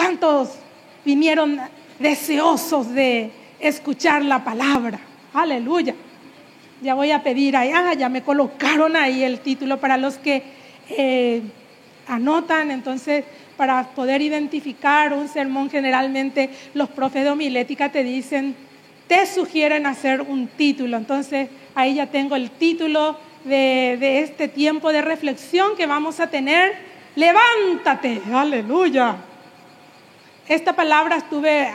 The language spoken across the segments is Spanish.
¿Cuántos vinieron deseosos de escuchar la palabra? Aleluya. Ya voy a pedir allá, ya me colocaron ahí el título para los que anotan. Entonces, para poder identificar un sermón, generalmente los profes de homilética te sugieren hacer un título. Entonces, ahí ya tengo el título de este tiempo de reflexión que vamos a tener: levántate. Aleluya. Esta palabra estuve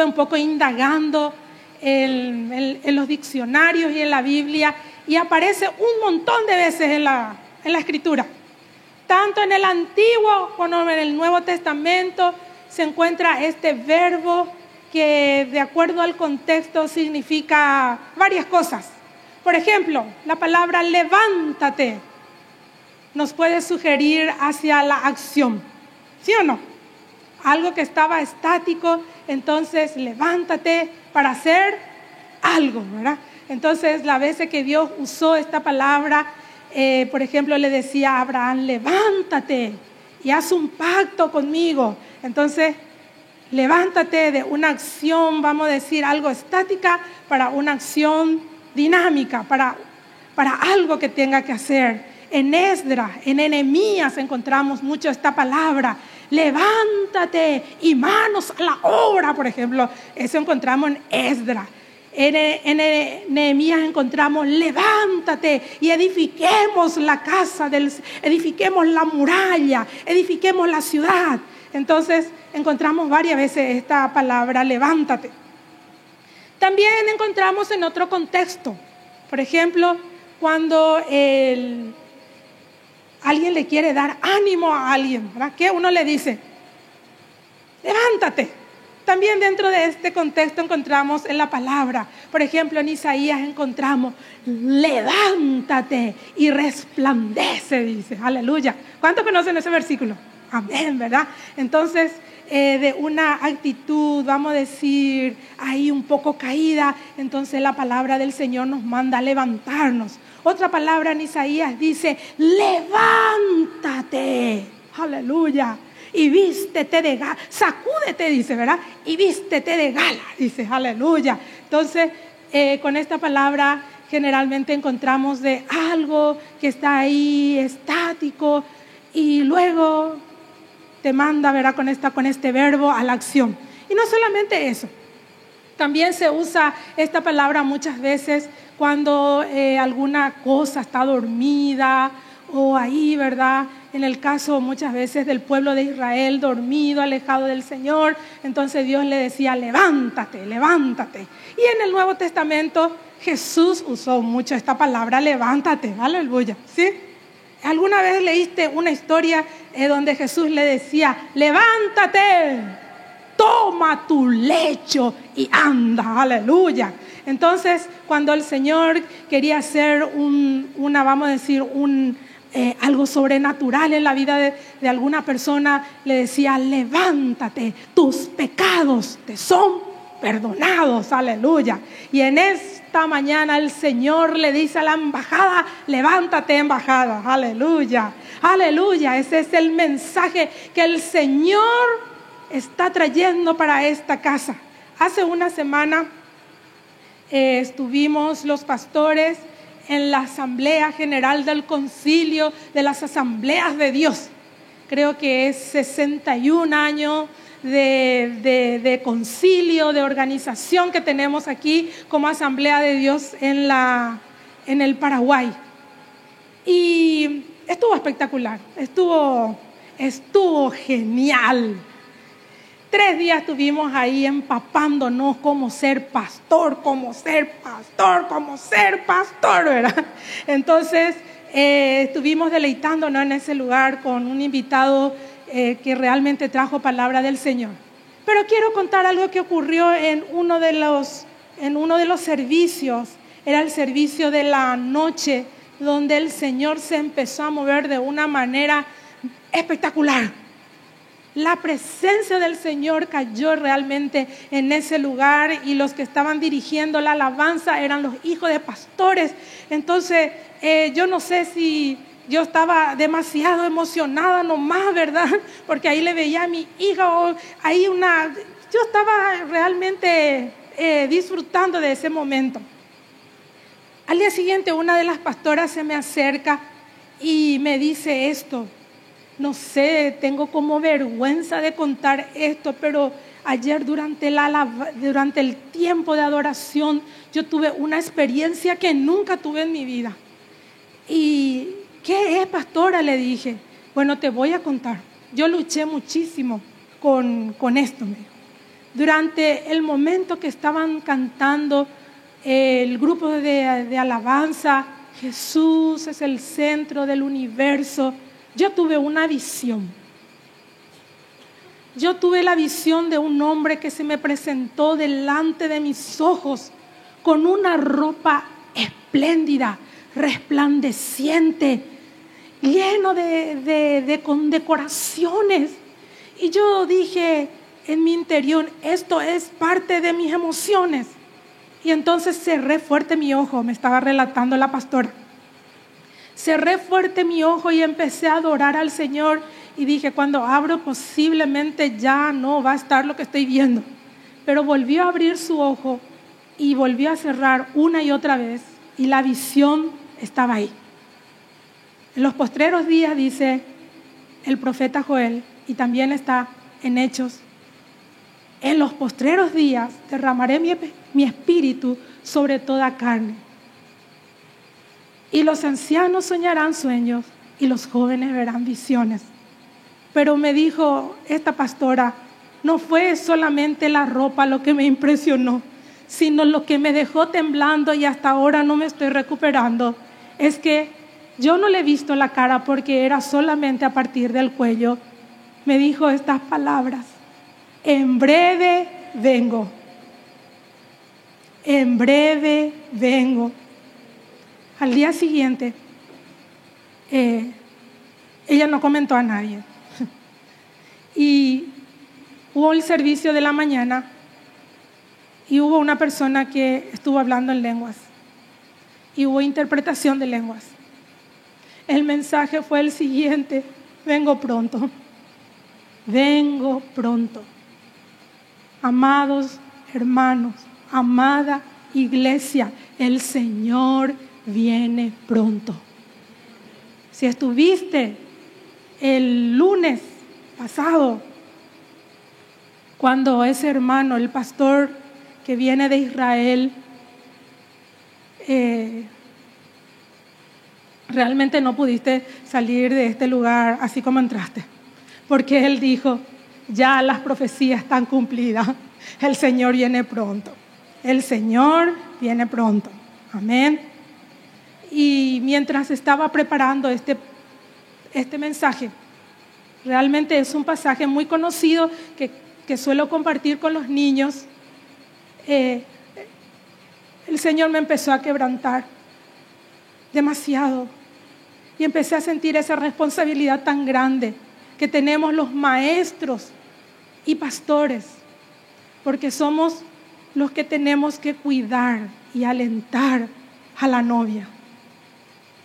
un poco indagando en los diccionarios y en la Biblia, y aparece un montón de veces en la Escritura. Tanto en el Antiguo como en el Nuevo Testamento se encuentra este verbo que, de acuerdo al contexto, significa varias cosas. Por ejemplo, la palabra levántate nos puede sugerir hacia la acción, ¿sí o no? Algo que estaba estático, entonces levántate para hacer algo, ¿verdad? Entonces, las veces que Dios usó esta palabra, por ejemplo, le decía a Abraham: levántate y haz un pacto conmigo. Entonces, levántate de una acción, vamos a decir, algo estática, para una acción dinámica, para algo que tenga que hacer. En Esdras, en Nehemías encontramos mucho esta palabra: levántate y manos a la obra, por ejemplo. Eso encontramos en Esdras. En Nehemías encontramos: levántate y edifiquemos la casa, edifiquemos la muralla, edifiquemos la ciudad. Entonces encontramos varias veces esta palabra levántate. También encontramos en otro contexto, por ejemplo, cuando alguien le quiere dar ánimo a alguien, ¿verdad? ¿Qué uno le dice? Levántate. También dentro de este contexto encontramos en la palabra, por ejemplo, en Isaías encontramos: levántate y resplandece, dice. Aleluya. ¿Cuántos conocen ese versículo? Amén, ¿verdad? Entonces, de una actitud, vamos a decir, ahí un poco caída, entonces la palabra del Señor nos manda a levantarnos. Otra palabra en Isaías dice: levántate. Aleluya. Y vístete de gala, sacúdete, dice, ¿verdad? Y vístete de gala, dice. Aleluya. Entonces, con esta palabra generalmente encontramos de algo que está ahí estático, y luego te manda, ¿verdad?, con este verbo a la acción. Y no solamente eso, también se usa esta palabra muchas veces cuando alguna cosa está dormida, o ahí, ¿verdad?, en el caso muchas veces del pueblo de Israel, dormido, alejado del Señor. Entonces Dios le decía: levántate, levántate. Y en el Nuevo Testamento Jesús usó mucho esta palabra: levántate. Aleluya, ¿sí? ¿Alguna vez leíste una historia donde Jesús le decía: levántate, toma tu lecho y anda? Aleluya. Entonces, cuando el Señor quería hacer vamos a decir, algo sobrenatural en la vida de alguna persona, le decía: levántate, tus pecados te son perdonados. Aleluya. Y en esta mañana el Señor le dice a la embajada: levántate, embajada. Aleluya, aleluya. Ese es el mensaje que el Señor está trayendo para esta casa. Hace una semana estuvimos los pastores en la Asamblea General del Concilio de las Asambleas de Dios. Creo que es 61 años de concilio, de organización que tenemos aquí como Asamblea de Dios en el Paraguay. Y estuvo espectacular, estuvo genial. 3 días estuvimos ahí empapándonos cómo ser pastor, ¿verdad? Entonces, estuvimos deleitándonos en ese lugar con un invitado que realmente trajo palabra del Señor. Pero quiero contar algo que ocurrió en uno de los servicios. Era el servicio de la noche, donde el Señor se empezó a mover de una manera espectacular. La presencia del Señor cayó realmente en ese lugar, y los que estaban dirigiendo la alabanza eran los hijos de pastores. Entonces, yo no sé si yo estaba demasiado emocionada nomás, ¿verdad? Porque ahí le veía a mi hija, yo estaba realmente disfrutando de ese momento. Al día siguiente una de las pastoras se me acerca y me dice esto. No sé, tengo como vergüenza de contar esto, pero ayer durante el tiempo de adoración yo tuve una experiencia que nunca tuve en mi vida. ¿Y qué es, pastora?, le dije. Bueno, te voy a contar. Yo luché muchísimo con esto. Durante el momento que estaban cantando el grupo de alabanza, Jesús es el centro del universo, yo tuve una visión. Yo tuve la visión de un hombre que se me presentó delante de mis ojos con una ropa espléndida, resplandeciente, lleno de condecoraciones. Y yo dije en mi interior, esto es parte de mis emociones. Y entonces cerré fuerte mi ojo, me estaba relatando la pastora. Cerré fuerte mi ojo y empecé a adorar al Señor. Y dije, cuando abro posiblemente ya no va a estar lo que estoy viendo. Pero volvió a abrir su ojo y volvió a cerrar una y otra vez. Y la visión estaba ahí. En los postreros días, dice el profeta Joel, y también está en Hechos, en los postreros días derramaré mi espíritu sobre toda carne. Y los ancianos soñarán sueños y los jóvenes verán visiones. Pero me dijo esta pastora, no fue solamente la ropa lo que me impresionó, sino lo que me dejó temblando y hasta ahora no me estoy recuperando. Es que yo no le he visto la cara porque era solamente a partir del cuello. Me dijo estas palabras: en breve vengo. En breve vengo. Al día siguiente, ella no comentó a nadie. Y hubo el servicio de la mañana y hubo una persona que estuvo hablando en lenguas. Y hubo interpretación de lenguas. El mensaje fue el siguiente: vengo pronto. Vengo pronto. Amados hermanos, amada iglesia, el Señor viene pronto. Si estuviste el lunes pasado, cuando ese hermano, el pastor que viene de Israel, realmente no pudiste salir de este lugar así como entraste, porque él dijo, ya las profecías están cumplidas, el Señor viene pronto, el Señor viene pronto, amén. Y mientras estaba preparando este mensaje, realmente es un pasaje muy conocido que suelo compartir con los niños. El Señor me empezó a quebrantar demasiado y empecé a sentir esa responsabilidad tan grande que tenemos los maestros y pastores, porque somos los que tenemos que cuidar y alentar a la novia.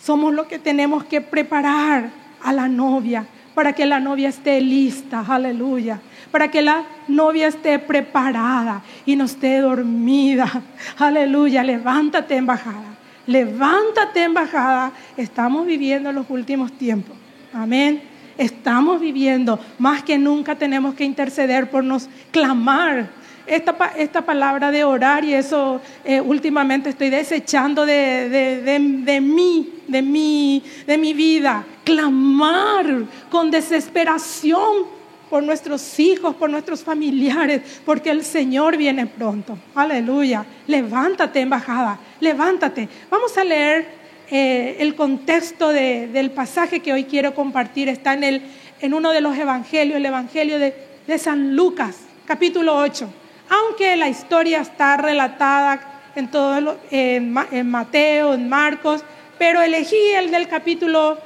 Somos los que tenemos que preparar a la novia para que la novia esté lista, aleluya, para que la novia esté preparada y no esté dormida, aleluya. Levántate, embajada, levántate, embajada. Estamos viviendo los últimos tiempos, amén. Estamos viviendo, más que nunca tenemos que interceder por nos, clamar. Esta palabra de orar, y eso últimamente estoy desechando de mi vida. Clamar con desesperación por nuestros hijos, por nuestros familiares, porque el Señor viene pronto. Aleluya. Levántate, embajada, levántate. Vamos a leer el contexto del pasaje que hoy quiero compartir. Está en uno de los evangelios, el evangelio de San Lucas, capítulo 8. Aunque la historia está relatada en Mateo, en Marcos, pero elegí el del capítulo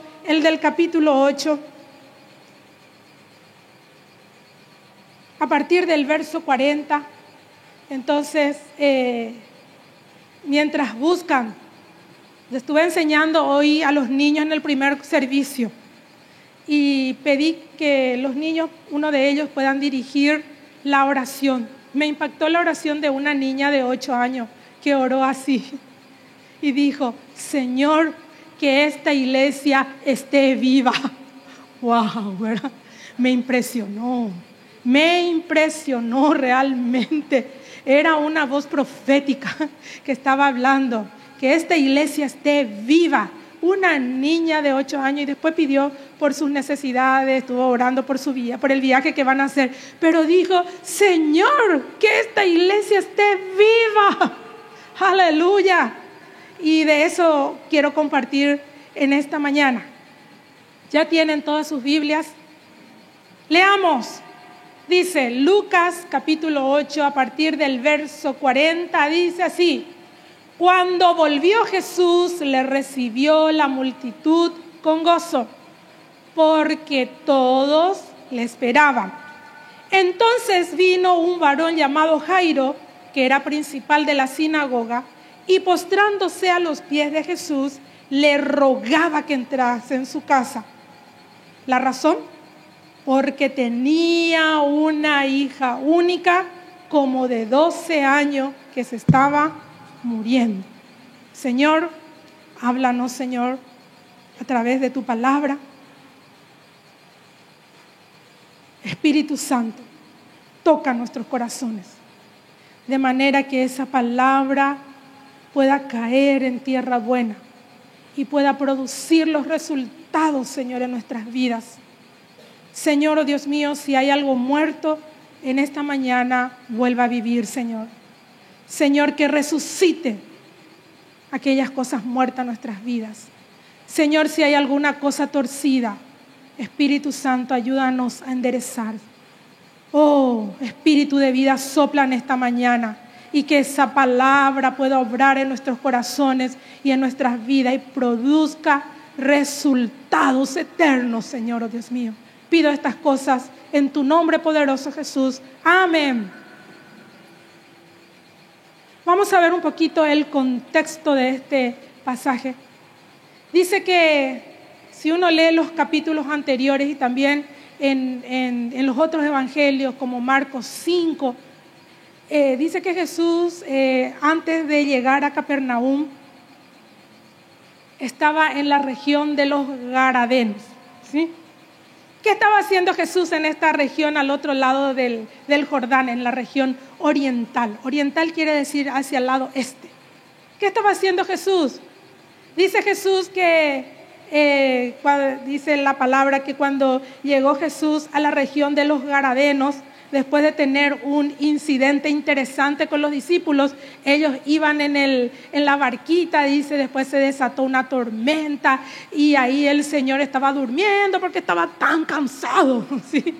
8, a partir del verso 40. Entonces, mientras buscan, Le estuve enseñando hoy a los niños en el primer servicio y pedí que los niños, uno de ellos, puedan dirigir la oración. Me impactó la oración de una niña de 8 años que oró así y dijo: Señor, que esta iglesia esté viva. ¡Wow! ¿Verdad? Me impresionó realmente. Era una voz profética que estaba hablando, que esta iglesia esté viva. Una niña de 8 años, y después pidió por sus necesidades, estuvo orando por el viaje que van a hacer, pero dijo: Señor, que esta iglesia esté viva. Aleluya. Y de eso quiero compartir en esta mañana. ¿Ya tienen todas sus Biblias? Leamos. Dice Lucas capítulo 8, a partir del verso 40, dice así: Cuando volvió Jesús, le recibió la multitud con gozo, porque todos le esperaban. Entonces vino un varón llamado Jairo, que era principal de la sinagoga, y postrándose a los pies de Jesús, le rogaba que entrase en su casa. ¿La razón? Porque tenía una hija única, como de 12 años, que se estaba muriendo. Señor, háblanos, Señor, a través de tu palabra. Espíritu Santo, toca nuestros corazones, de manera que esa palabra pueda caer en tierra buena y pueda producir los resultados, Señor, en nuestras vidas. Señor, oh Dios mío, si hay algo muerto en esta mañana, vuelva a vivir, Señor. Señor, que resucite aquellas cosas muertas en nuestras vidas. Señor, si hay alguna cosa torcida, Espíritu Santo, ayúdanos a enderezar. Oh, Espíritu de vida, sopla en esta mañana y que esa palabra pueda obrar en nuestros corazones y en nuestras vidas y produzca resultados eternos, Señor, oh Dios mío. Pido estas cosas en tu nombre poderoso, Jesús. Amén. Vamos a ver un poquito el contexto de este pasaje. Dice que si uno lee los capítulos anteriores y también en los otros evangelios como Marcos 5, dice que Jesús antes de llegar a Capernaum estaba en la región de los Garadenos, ¿sí? ¿Qué estaba haciendo Jesús en esta región al otro lado del Jordán, en la región oriental? Oriental quiere decir hacia el lado este. ¿Qué estaba haciendo Jesús? Dice Jesús que, dice la palabra que cuando llegó Jesús a la región de los Garadenos, después de tener un incidente interesante con los discípulos, ellos iban en la barquita, dice, después se desató una tormenta y ahí el Señor estaba durmiendo porque estaba tan cansado, ¿sí?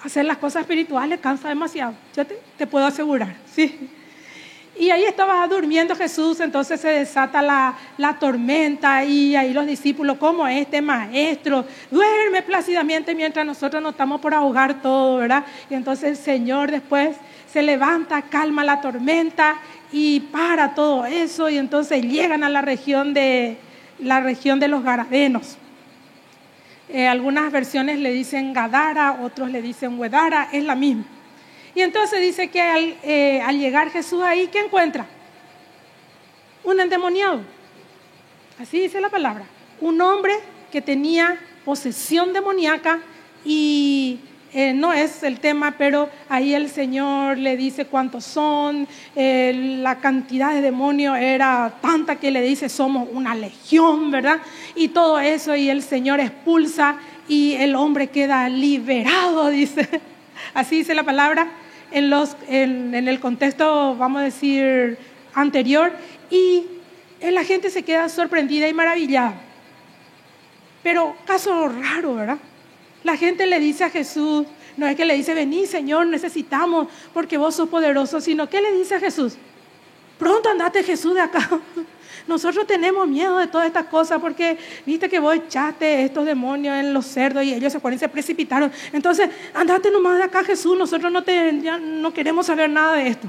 Hacer las cosas espirituales cansa demasiado, yo te puedo asegurar, ¿sí? Y ahí estaba durmiendo Jesús, entonces se desata la tormenta y ahí los discípulos, como este maestro, duerme plácidamente mientras nosotros nos estamos por ahogar todo, ¿verdad? Y entonces el Señor después se levanta, calma la tormenta y para todo eso y entonces llegan a la región de los Garadenos. Algunas versiones le dicen Gadara, otros le dicen Huedara, es la misma. Y entonces dice que al llegar Jesús ahí, ¿qué encuentra? Un endemoniado. Así dice la palabra. Un hombre que tenía posesión demoníaca y no es el tema, pero ahí el Señor le dice cuántos son. La cantidad de demonios era tanta que le dice somos una legión, ¿verdad? Y todo eso y el Señor expulsa y el hombre queda liberado, dice. Así dice la palabra en el contexto, vamos a decir, anterior, y la gente se queda sorprendida y maravillada. Pero caso raro, ¿verdad? La gente le dice a Jesús, no es que le dice, vení Señor, necesitamos, porque vos sos poderoso, sino que le dice a Jesús, pronto andate Jesús de acá. Nosotros tenemos miedo de todas estas cosas porque viste que vos echaste estos demonios en los cerdos y ellos se fueron y se precipitaron. Entonces, andate nomás de acá Jesús, nosotros ya no queremos saber nada de esto.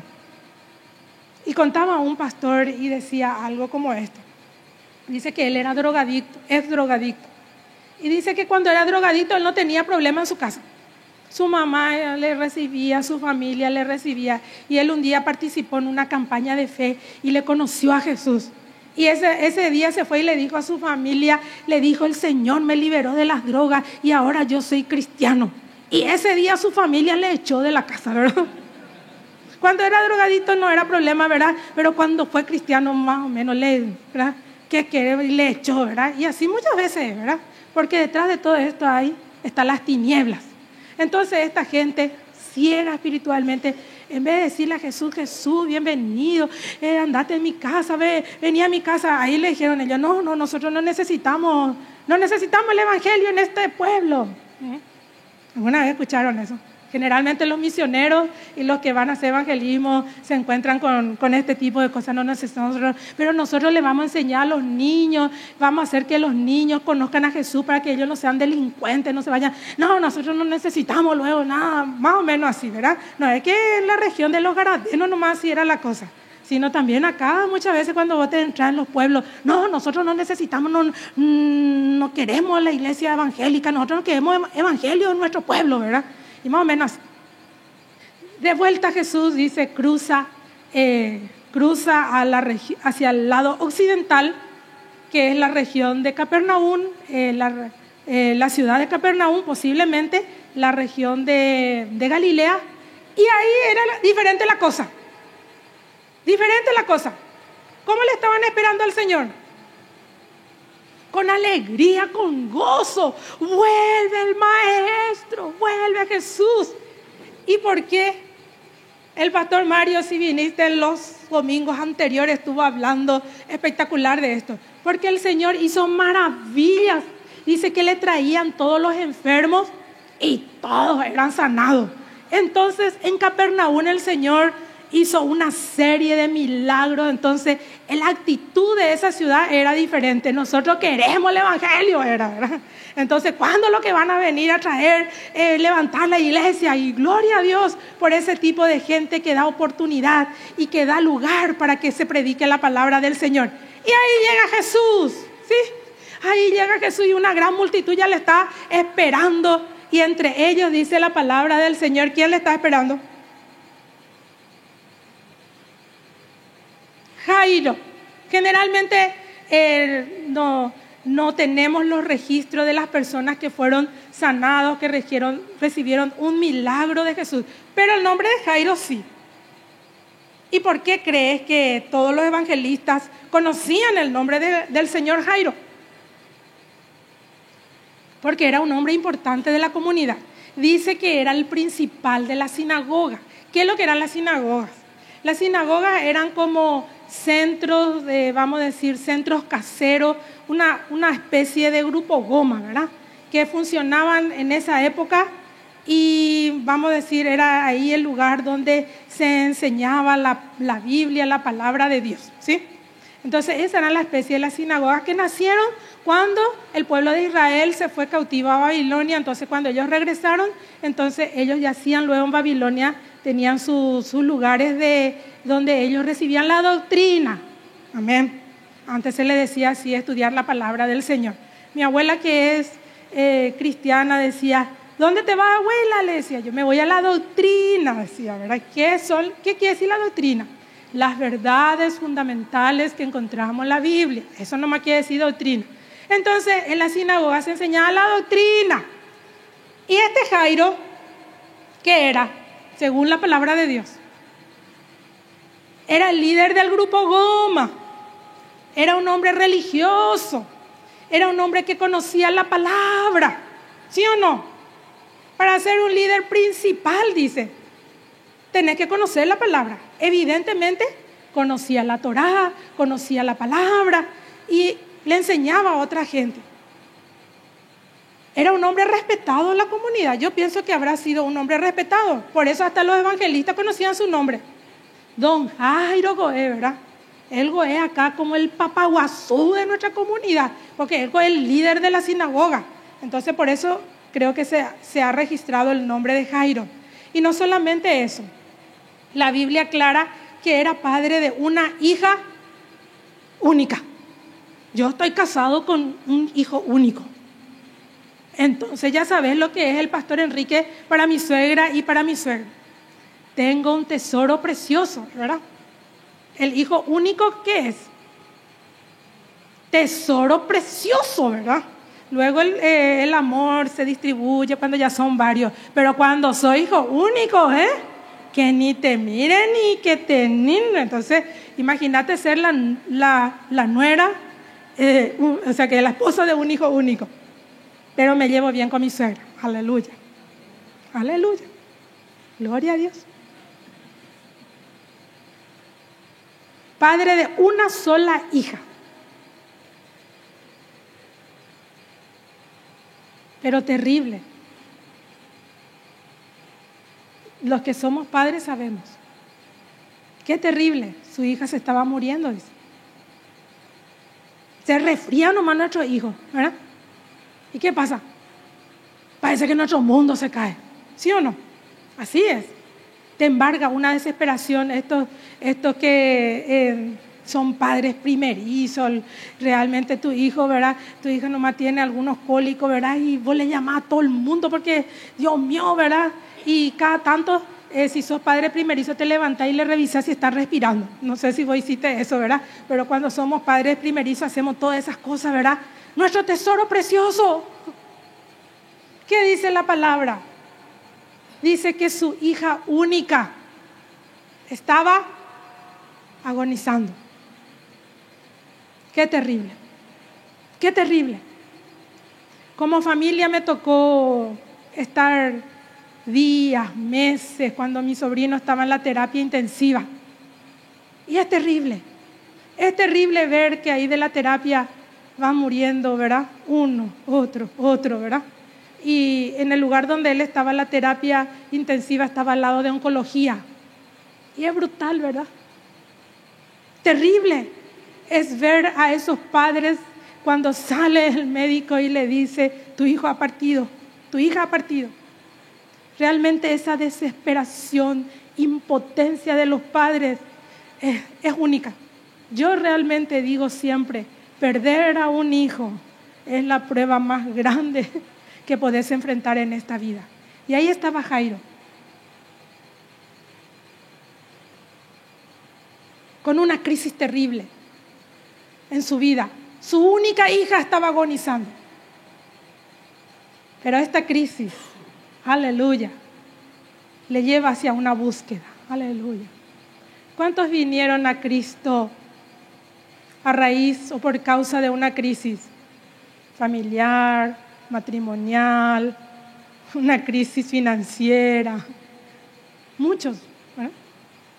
Y contaba a un pastor y decía algo como esto. Dice que él era drogadicto, es drogadicto. Y dice que cuando era drogadicto él no tenía problema en su casa. Su mamá le recibía, su familia le recibía. Y él un día participó en una campaña de fe y le conoció a Jesús. Y ese día se fue y le dijo a su familia, le dijo: el Señor me liberó de las drogas y ahora yo soy cristiano. Y ese día su familia le echó de la casa, ¿verdad? Cuando era drogadito no era problema, ¿verdad? Pero cuando fue cristiano más o menos ¿verdad? Le echó, ¿verdad? Y así muchas veces, ¿verdad? Porque detrás de todo esto están las tinieblas. Entonces esta gente ciega espiritualmente, en vez de decirle a Jesús: Jesús, bienvenido, andate en mi casa, vení a mi casa. Ahí le dijeron ellos: no, nosotros no necesitamos el evangelio en este pueblo. ¿Alguna vez escucharon eso? Generalmente los misioneros y los que van a hacer evangelismo se encuentran con este tipo de cosas. No necesitamos, pero nosotros le vamos a enseñar a los niños, vamos a hacer que los niños conozcan a Jesús para que ellos no sean delincuentes, no se vayan. No, nosotros no necesitamos luego nada, más o menos así, ¿verdad? No es que en la región de los Garadenos nomás así era la cosa, sino también acá muchas veces cuando vos te entras en los pueblos. No, nosotros no necesitamos, no queremos la iglesia evangélica, nosotros no queremos evangelio en nuestro pueblo, ¿verdad? Y más o menos de vuelta Jesús dice cruza hacia el lado occidental, que es la región de Capernaum, la ciudad de Capernaum, posiblemente la región de Galilea. Y ahí era diferente la cosa. ¿Cómo le estaban esperando al Señor? Con alegría, con gozo. Vuelve el Maestro, vuelve a Jesús. ¿Y por qué? El pastor Mario, si viniste en los domingos anteriores, estuvo hablando espectacular de esto. Porque el Señor hizo maravillas. Dice que le traían todos los enfermos y todos eran sanados. Entonces en Capernaum el Señor hizo una serie de milagros. Entonces la actitud de esa ciudad era diferente. Nosotros queremos el evangelio, ¿verdad? Entonces, ¿cuándo lo que van a venir a traer, levantar la iglesia? Y gloria a Dios por ese tipo de gente que da oportunidad y que da lugar para que se predique la palabra del Señor. Y ahí llega Jesús, ¿sí? Ahí llega Jesús y una gran multitud ya le está esperando. Y entre ellos dice la palabra del Señor, ¿quién le está esperando? Jairo. Generalmente no tenemos los registros de las personas que fueron sanados, que recibieron un milagro de Jesús, pero el nombre de Jairo sí. ¿Y por qué crees que todos los evangelistas conocían el nombre del señor Jairo? Porque era un hombre importante de la comunidad. Dice que era el principal de la sinagoga. ¿Qué es lo que eran las sinagogas? Las sinagogas eran como centros vamos a decir, centros caseros, una especie de grupo goma, ¿verdad? Que funcionaban en esa época y vamos a decir, era ahí el lugar donde se enseñaba la Biblia, la palabra de Dios, ¿sí? Entonces esa era la especie de las sinagogas que nacieron cuando el pueblo de Israel se fue cautivo a Babilonia. Entonces cuando ellos regresaron, entonces ellos yacían luego en Babilonia, tenían sus lugares donde ellos recibían la doctrina. Amén. Antes se le decía así, estudiar la palabra del Señor. Mi abuela, que es cristiana, decía: ¿dónde te vas, abuela? Le decía yo: me voy a la doctrina, decía, ¿verdad? ¿Qué quiere decir la doctrina? Las verdades fundamentales que encontramos en la Biblia. Eso nomás quiere decir doctrina. Entonces en la sinagoga se enseñaba la doctrina. Y este Jairo, ¿qué era? Según la palabra de Dios, era el líder del grupo Goma. Era un hombre religioso. Era un hombre que conocía la palabra. ¿Sí o no? Para ser un líder principal, dice, tenés que conocer la palabra. Evidentemente, conocía la Torá, conocía la palabra y le enseñaba a otra gente. Era un hombre respetado en la comunidad. Yo pienso que habrá sido un hombre respetado. Por eso hasta los evangelistas conocían su nombre. Don Jairo Goé, ¿verdad? Él Goé acá como el papaguazú de nuestra comunidad, porque él fue el líder de la sinagoga. Entonces por eso creo que se ha registrado el nombre de Jairo. Y no solamente eso. La Biblia aclara que era padre de una hija única. Yo estoy casado con un hijo único. Entonces ya sabes lo que es el pastor Enrique para mi suegra y para mi suegro. Tengo un tesoro precioso, ¿verdad? El hijo único, ¿qué es? Tesoro precioso, ¿verdad? Luego el amor se distribuye cuando ya son varios. Pero cuando soy hijo único, que ni te miren ni que te niñen. Entonces, imagínate ser la nuera, o sea, que la esposa de un hijo único. Pero me llevo bien con mi suegra. Aleluya. Aleluya. Gloria a Dios. Padre de una sola hija. Pero terrible. Los que somos padres sabemos. Qué terrible. Su hija se estaba muriendo, dice. Se resfría nomás nuestro hijo, ¿verdad? ¿Y qué pasa? Parece que nuestro mundo se cae. ¿Sí o no? Así es. Te embarga una desesperación. Estos que son padres primerizos, realmente tu hijo, ¿verdad? Tu hija nomás tiene algunos cólicos, ¿verdad? Y vos le llamás a todo el mundo porque, Dios mío, ¿verdad? Y cada tanto, si sos padre primerizo, te levantás y le revisás si está respirando. No sé si vos hiciste eso, ¿verdad? Pero cuando somos padres primerizos hacemos todas esas cosas, ¿verdad? Nuestro tesoro precioso. ¿Qué dice la palabra? Dice que su hija única estaba agonizando. Qué terrible. Qué terrible. Como familia me tocó estar días, meses, cuando mi sobrino estaba en la terapia intensiva. Y es terrible. Es terrible ver que ahí de la terapia van muriendo, ¿verdad? Uno, otro, ¿verdad? Y en el lugar donde él estaba, la terapia intensiva estaba al lado de oncología. Y es brutal, ¿verdad? Terrible es ver a esos padres cuando sale el médico y le dice, tu hijo ha partido, tu hija ha partido. Realmente esa desesperación, impotencia de los padres es única. Yo realmente digo siempre, perder a un hijo es la prueba más grande que podés enfrentar en esta vida. Y ahí estaba Jairo, con una crisis terrible en su vida. Su única hija estaba agonizando. Pero esta crisis, aleluya, le lleva hacia una búsqueda. Aleluya. ¿Cuántos vinieron a Cristo a raíz o por causa de una crisis familiar, matrimonial, una crisis financiera? Muchos, ¿verdad?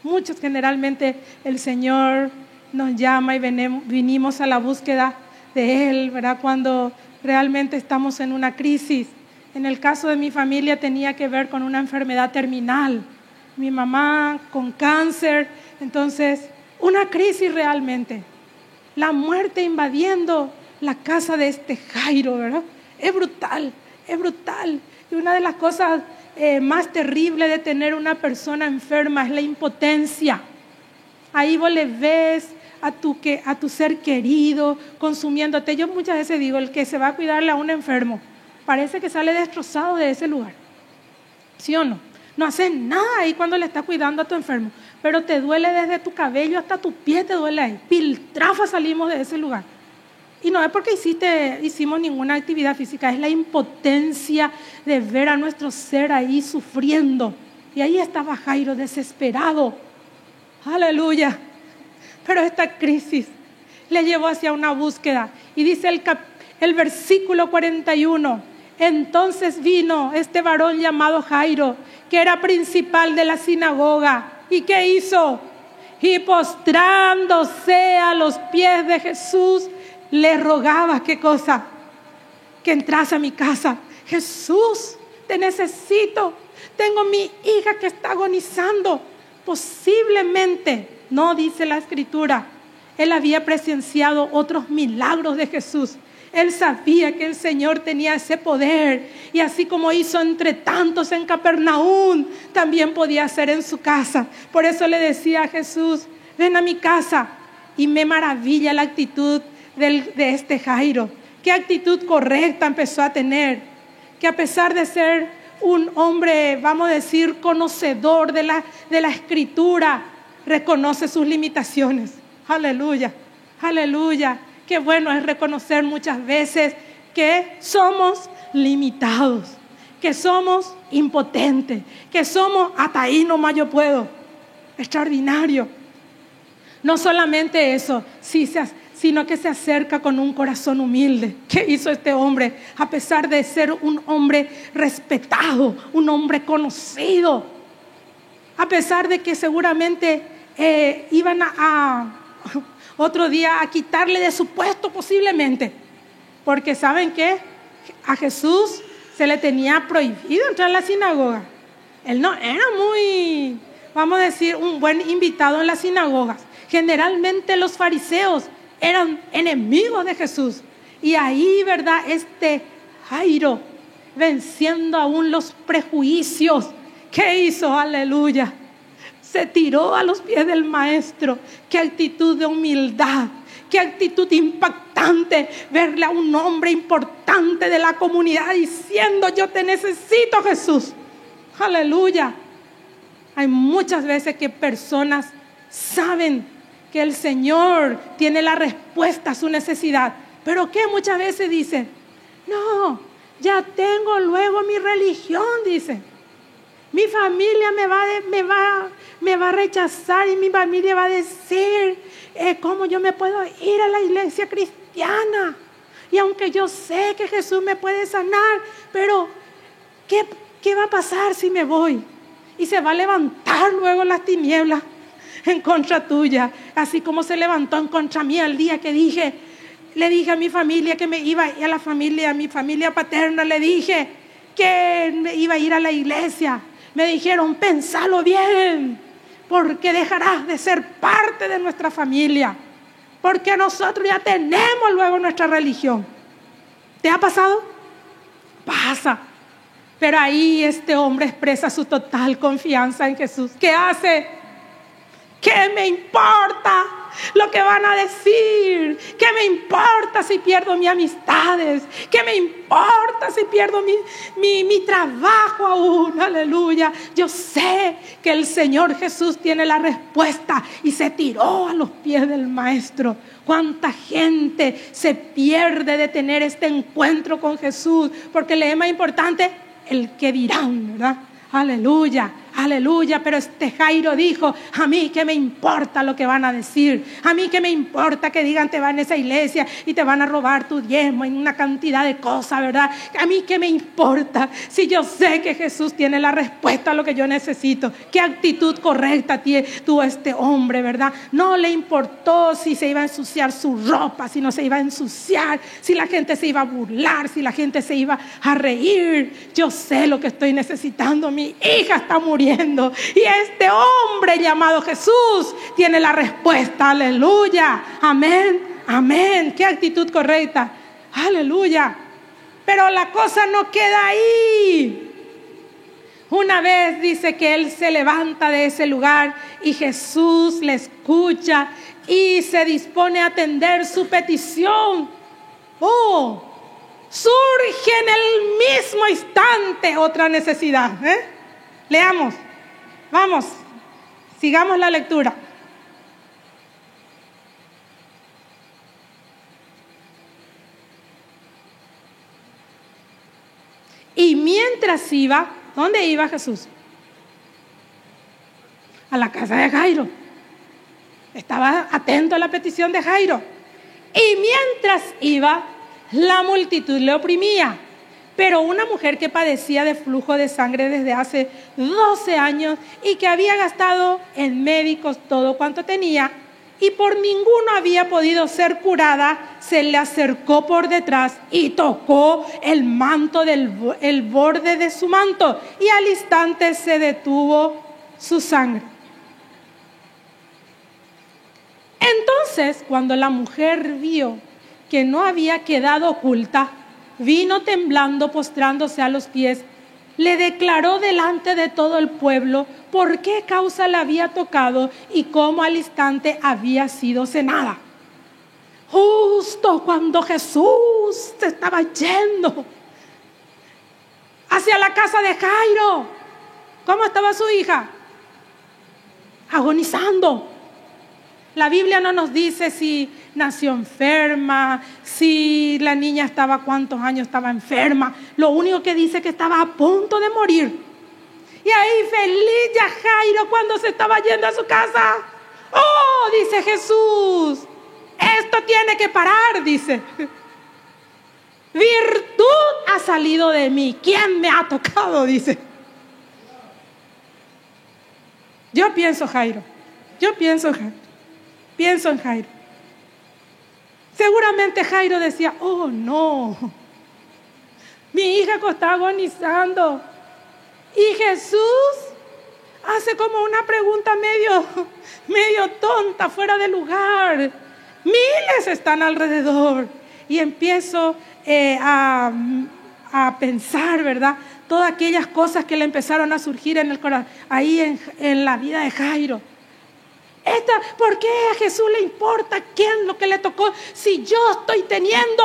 Muchos. Generalmente el Señor nos llama y vinimos a la búsqueda de Él, ¿verdad? Cuando realmente estamos en una crisis. En el caso de mi familia tenía que ver con una enfermedad terminal. Mi mamá con cáncer, entonces una crisis realmente. La muerte invadiendo la casa de este Jairo, ¿verdad? Es brutal, es brutal. Y una de las cosas más terribles de tener una persona enferma es la impotencia. Ahí vos le ves a tu ser querido consumiéndote. Yo muchas veces digo, el que se va a cuidarle a un enfermo, parece que sale destrozado de ese lugar. ¿Sí o no? No haces nada ahí cuando le estás cuidando a tu enfermo, pero te duele desde tu cabello hasta tu pie, te duele ahí. Piltrafa salimos de ese lugar. Y no es porque hicimos ninguna actividad física, es la impotencia de ver a nuestro ser ahí sufriendo. Y ahí estaba Jairo desesperado. Aleluya. Pero esta crisis le llevó hacia una búsqueda. Y dice el versículo 41, entonces vino este varón llamado Jairo, que era principal de la sinagoga. ¿Y qué hizo? Y postrándose a los pies de Jesús, le rogaba, ¿qué cosa? Que entrase a mi casa. Jesús, te necesito. Tengo mi hija que está agonizando. Posiblemente, no dice la Escritura, él había presenciado otros milagros de Jesús. Él sabía que el Señor tenía ese poder, y así como hizo entre tantos en Capernaum, también podía hacer en su casa. Por eso le decía a Jesús: ven a mi casa. Y me maravilla la actitud de este Jairo. Qué actitud correcta empezó a tener, que a pesar de ser un hombre, vamos a decir, conocedor de la Escritura, reconoce sus limitaciones. Aleluya, aleluya. Qué bueno es reconocer muchas veces que somos limitados, que somos impotentes, que somos hasta ahí nomás yo puedo. Extraordinario. No solamente eso, sino que se acerca con un corazón humilde. ¿Qué hizo este hombre? A pesar de ser un hombre respetado, un hombre conocido, a pesar de que seguramente iban a otro día a quitarle de su puesto posiblemente, porque ¿saben qué? A Jesús se le tenía prohibido entrar a la sinagoga. Él no era muy, vamos a decir, un buen invitado en las sinagogas. Generalmente los fariseos eran enemigos de Jesús. Y ahí, ¿verdad? Este Jairo, venciendo aún los prejuicios, ¿qué hizo? Aleluya. Se tiró a los pies del maestro. Qué actitud de humildad, qué actitud impactante verle a un hombre importante de la comunidad diciendo: yo te necesito, Jesús. Aleluya. Hay muchas veces que personas saben que el Señor tiene la respuesta a su necesidad, pero que muchas veces dicen: no, ya tengo luego mi religión, dice. Mi familia me va a rechazar, y mi familia va a decir: ¿cómo yo me puedo ir a la iglesia cristiana? Y aunque yo sé que Jesús me puede sanar, pero ¿qué va a pasar si me voy? Y se va a levantar luego las tinieblas en contra tuya, así como se levantó en contra mía el día que le dije a mi familia que me iba, y a mi familia paterna le dije que me iba a ir a la iglesia. Me dijeron: pensalo bien, porque dejarás de ser parte de nuestra familia, porque nosotros ya tenemos luego nuestra religión. ¿Te ha pasado? Pasa. Pero ahí este hombre expresa su total confianza en Jesús. ¿Qué hace? ¿Qué me importa lo que van a decir? ¿Qué me importa si pierdo mis amistades? ¿Qué me importa si pierdo mi trabajo aún? Aleluya. Yo sé que el Señor Jesús tiene la respuesta, y se tiró a los pies del maestro. ¿Cuánta gente se pierde de tener este encuentro con Jesús? Porque le es más importante el que dirán, ¿verdad? Aleluya, aleluya. Pero este Jairo dijo: a mí qué me importa lo que van a decir, a mí qué me importa que digan te van a esa iglesia y te van a robar tu diezmo en una cantidad de cosas, ¿verdad? A mí qué me importa si yo sé que Jesús tiene la respuesta a lo que yo necesito. Qué actitud correcta tuvo este hombre, ¿verdad? No le importó si se iba a ensuciar su ropa, si no se iba a ensuciar, si la gente se iba a burlar, si la gente se iba a reír. Yo sé lo que estoy necesitando. Mi hija está muriendo y este hombre llamado Jesús tiene la respuesta. Aleluya, amén, amén. Qué actitud correcta, aleluya. Pero la cosa no queda ahí. Una vez dice que él se levanta de ese lugar y Jesús le escucha y se dispone a atender su petición. Oh, surge en el mismo instante otra necesidad. Leamos, vamos, sigamos la lectura. Y mientras iba, ¿dónde iba Jesús? A la casa de Jairo. Estaba atento a la petición de Jairo. Y mientras iba, la multitud le oprimía. Pero una mujer que padecía de flujo de sangre desde hace 12 años y que había gastado en médicos todo cuanto tenía y por ninguno había podido ser curada, se le acercó por detrás y tocó el manto el borde de su manto, y al instante se detuvo su sangre. Entonces, cuando la mujer vio que no había quedado oculta, vino temblando, postrándose a los pies, le declaró delante de todo el pueblo por qué causa la había tocado y cómo al instante había sido sanada. Justo cuando Jesús se estaba yendo hacia la casa de Jairo, ¿cómo estaba su hija? Agonizando. La Biblia no nos dice si nació enferma, si la niña estaba, cuántos años estaba enferma. Lo único que dice es que estaba a punto de morir. Y ahí feliz ya Jairo cuando se estaba yendo a su casa. ¡Oh!, dice Jesús, esto tiene que parar, dice. Virtud ha salido de mí. ¿Quién me ha tocado?, dice. Yo pienso en Jairo. Seguramente Jairo decía, oh no, mi hija está agonizando. Y Jesús hace como una pregunta medio tonta, fuera de lugar. Miles están alrededor. Y empiezo a pensar, ¿verdad? Todas aquellas cosas que le empezaron a surgir en el corazón, ahí en la vida de Jairo. ¿Por qué a Jesús le importa quién lo que le tocó si yo estoy teniendo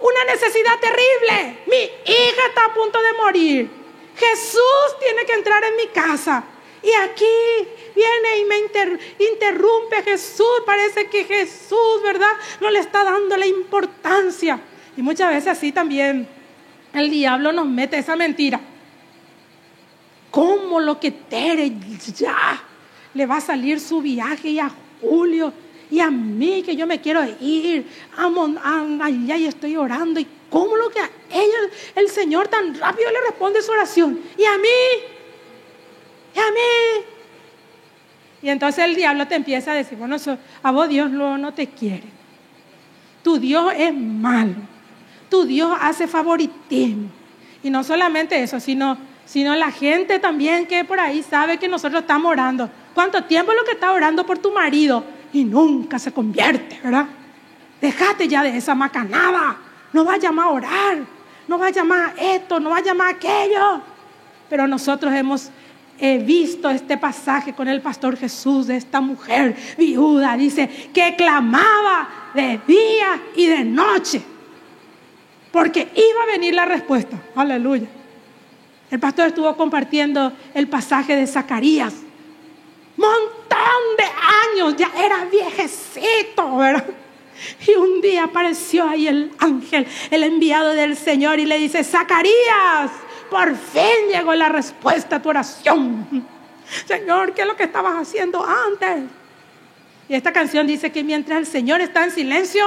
una necesidad terrible? Mi hija está a punto de morir. Jesús tiene que entrar en mi casa. Y aquí viene y me interrumpe Jesús. Parece que Jesús, ¿verdad?, no le está dando la importancia. Y muchas veces así también el diablo nos mete esa mentira. ¿Cómo lo que Tere ya le va a salir su viaje, y a Julio y a mí que yo me quiero ir allá y estoy orando? ¿Y cómo lo que a ella el Señor tan rápido le responde su oración? ¿Y a mí? Y entonces el diablo te empieza a decir, bueno, a vos Dios no te quiere. Tu Dios es malo. Tu Dios hace favoritismo. Y no solamente eso, sino la gente también que por ahí sabe que nosotros estamos orando. ¿Cuánto tiempo es lo que está orando por tu marido? Y nunca se convierte, ¿verdad? Déjate ya de esa macanada. No vaya más a orar. No vaya más a esto, no vaya más a aquello. Pero nosotros hemos visto este pasaje con el pastor Jesús de esta mujer viuda. Dice que clamaba de día y de noche, porque iba a venir la respuesta. Aleluya. El pastor estuvo compartiendo el pasaje de Zacarías. Montón de años, ya era viejecito, ¿verdad? Y un día apareció ahí el ángel, el enviado del Señor, y le dice, Zacarías, por fin llegó la respuesta a tu oración. Señor, ¿qué es lo que estabas haciendo antes? Y esta canción dice que mientras el Señor está en silencio,